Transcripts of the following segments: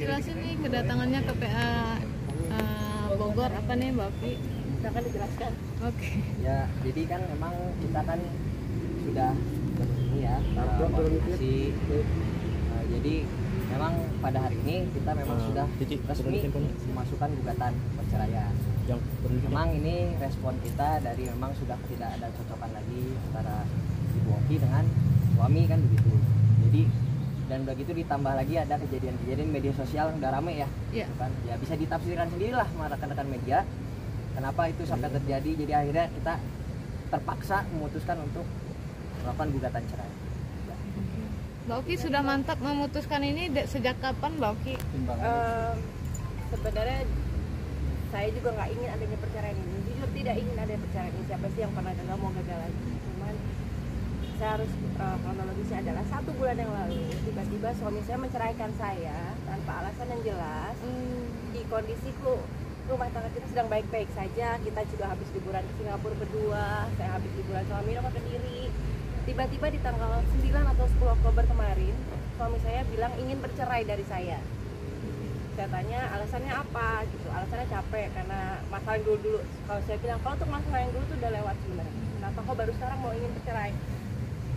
dijelasin nih kedatangannya ke PA Bogor apa nih Mbak Oki? Akan dijelaskan. Oke. Ya, jadi kan memang kita kan sudah ini ya koordinasi. Jadi memang pada hari ini kita memang sudah resmi memasukkan gugatan perceraian. Memang ini respon kita dari memang sudah tidak ada cocokan lagi antara Ibu Oki dengan suami kan begitu. Jadi dan begitu ditambah lagi ada kejadian-kejadian media sosial udah rame ya, gitu kan? Ya bisa ditafsirkan sendirilah sama rekan-rekan media kenapa itu sampai terjadi. Jadi akhirnya kita terpaksa memutuskan untuk melakukan gugatan cerai. Mbak Oki sudah mantap memutuskan ini sejak kapan Mbak Oki? Sebenarnya saya juga nggak ingin adanya perceraian ini. Jujur tidak ingin adanya perceraian ini. Siapa sih yang pernah gagal mau gagal lagi? Cuman saya harus kronologisnya adalah 1 bulan yang lalu tiba-tiba suami saya menceraikan saya tanpa alasan yang jelas. Di kondisi rumah tangga kita sedang baik-baik saja. Kita juga habis liburan ke Singapura berdua. Saya habis liburan sama Mino ke Kediri. Tiba-tiba di tanggal 9 atau 10 Oktober kemarin suami saya bilang ingin bercerai dari saya. Saya tanya alasannya apa gitu. Alasannya capek karena masalah yang dulu-dulu. Kalau saya bilang kalau untuk masalah yang dulu tuh udah lewat sebenarnya. Kenapa kok baru sekarang mau ingin bercerai?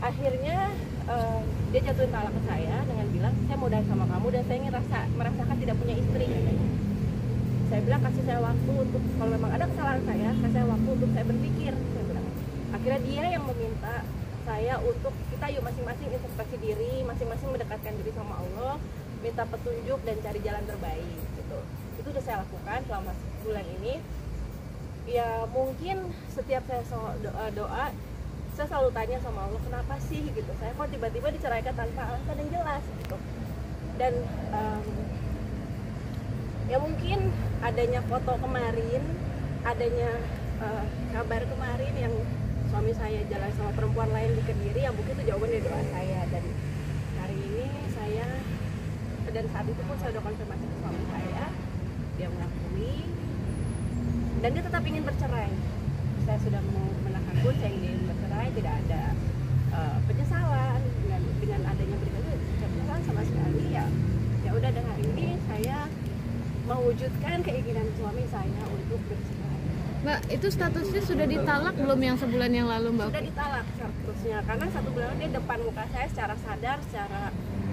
Akhirnya dia jatuhin talak ke saya dengan bilang saya mau udahan sama kamu dan saya ingin merasakan tidak punya istri katanya. Saya bilang kasih saya waktu untuk kalau memang ada kesalahan saya kasih saya waktu untuk saya berpikir. Saya bilang. Akhirnya dia yang meminta saya untuk kita yuk masing-masing introspeksi diri, masing-masing mendekatkan diri sama Allah, minta petunjuk dan cari jalan terbaik gitu. Itu udah saya lakukan selama bulan ini. Ya mungkin setiap saya doa saya selalu tanya sama Allah kenapa sih gitu. Saya kok tiba-tiba diceraikan tanpa alasan yang jelas gitu. Dan ya mungkin adanya foto kemarin, adanya kabar kemarin yang suami saya jalan sama perempuan lain di Kediri, yang mungkin itu jawaban dari doa saya. Dan hari ini saya, dan saat itu pun saya udah konfirmasi ke suami saya, dia mengakui dan dia tetap ingin bercerai. Saya sudah mau menahan pun saya ingin bercerai, tidak ada penyesalan dengan adanya berita itu, tidak penyesalan sama sekali. Ya udah, dan hari ini saya mewujudkan keinginan suami saya untuk bercerai. Mbak, itu statusnya sudah ditalak belum yang sebulan yang lalu Mbak? Sudah ditalak statusnya, karena 1 bulan dia depan muka saya secara sadar, secara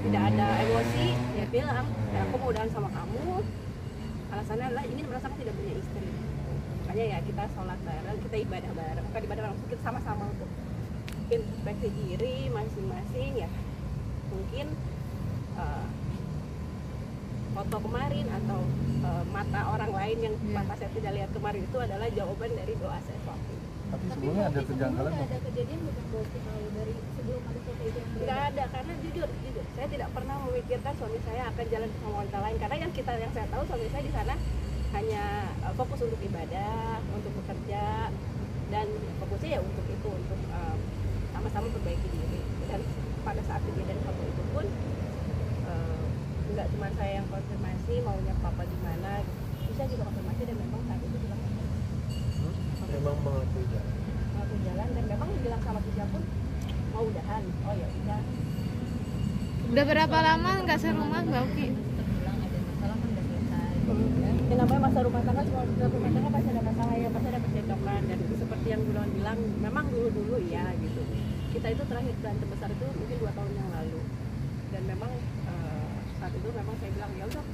tidak ada emosi, dia bilang, ya, aku mau udahan sama kamu, alasannya adalah ingin merasakan tidak punya istri. Makanya ya kita sholat bareng, kita ibadah bareng, bukan ibadah bareng, kita sama-sama untuk introspeksi diri masing-masing ya. Mungkin foto kemarin atau mata orang lain yang mata saya tidak lihat kemarin itu adalah jawaban dari doa saya waktu itu. Tapi sebelumnya ada kejanggalan ada kejadian kalau dari sebelum ada foto itu? Nggak ada, karena jujur saya tidak pernah memikirkan suami saya akan jalan sama wanita lain, karena yang saya tahu suami saya di sana hanya fokus untuk ibadah, untuk bekerja, dan fokusnya ya untuk itu, untuk sama-sama perbaiki diri. Dan pada saat kejadian foto itu pun nggak cuma saya yang konfirmasi maunya papa gimana, bisa juga konfirmasi dan memang saat itu bilang memang mengakui jalan dan memang bilang sama Kisha pun mau udahan. Oh ya udah. Udah berapa lama nggak serumah Mbak Oki? Bilang ada masalah kan udah selesai. Yang namanya masa rumah tangga, semua rumah tangga pasti ada masalah ya, pasti ada percekcokan. Dan seperti yang Gunawan bilang, memang dulu ya gitu. Kita itu terakhir berantem besar itu mungkin 2 tahun yang lalu. Dan memang saat itu memang saya bilang ya udah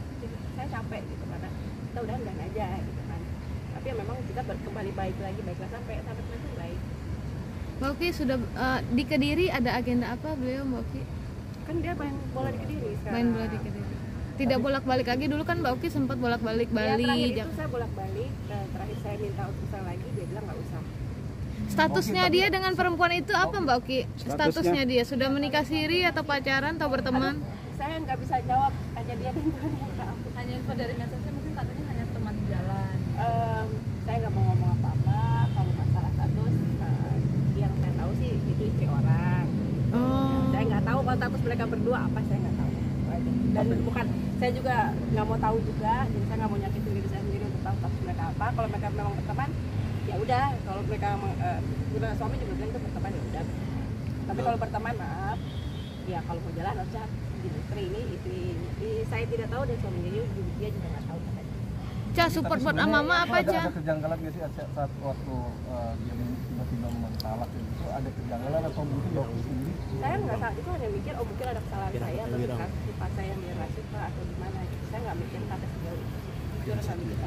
saya capek gitu, karena kita udah aja gitu kan. Tapi ya memang kita kembali baiklah sampai itu baik. Mbak Oki sudah di Kediri ada agenda apa beliau Mbak Oki? Kan dia main bola di Kediri sekarang. Main bola di Kediri. Tidak bolak-balik lagi, dulu kan Mbak Oki sempat bolak-balik Bali. Ya, terakhir itu saya bolak-balik, terakhir saya minta untuk usah lagi, dia bilang nggak usah. Statusnya dia dengan perempuan itu apa Mbak Oki? Statusnya dia sudah menikah siri atau pacaran atau berteman? Saya nggak bisa jawab, hanya dia dan Tuhan yang tahu. Hanya info dari medsosnya mungkin katanya hanya teman jalan. Saya nggak mau ngomong apa-apa. Kalau masalah status, yang saya tahu sih itu istri orang. Saya nggak tahu kalau status mereka berdua apa, saya nggak tahu. Dan bukan, saya juga nggak mau tahu juga. Jadi saya nggak mau nyakitin diri saya sendiri untuk tahu status mereka apa. Kalau mereka memang berteman, ya udah. Kalau mereka suami juga bilang itu berteman, ya udah. Tapi kalau berteman, maaf, ya kalau mau jalan harusnya istri ini saya tidak tahu dan suaminya dia juga nggak tahu katanya. Ca, support buat mama apa, Ca? Ada kejanggalan nggak sih saat waktu dia tiba-tiba mentalak itu, ada kejanggalan atau mungkin waktu sendiri? Saya nggak salah, itu hanya mikir mungkin ada kesalahan saya atau sifat saya yang dirasik atau gimana. Saya nggak mikir kata sejauh itu. Jujur saya mikir.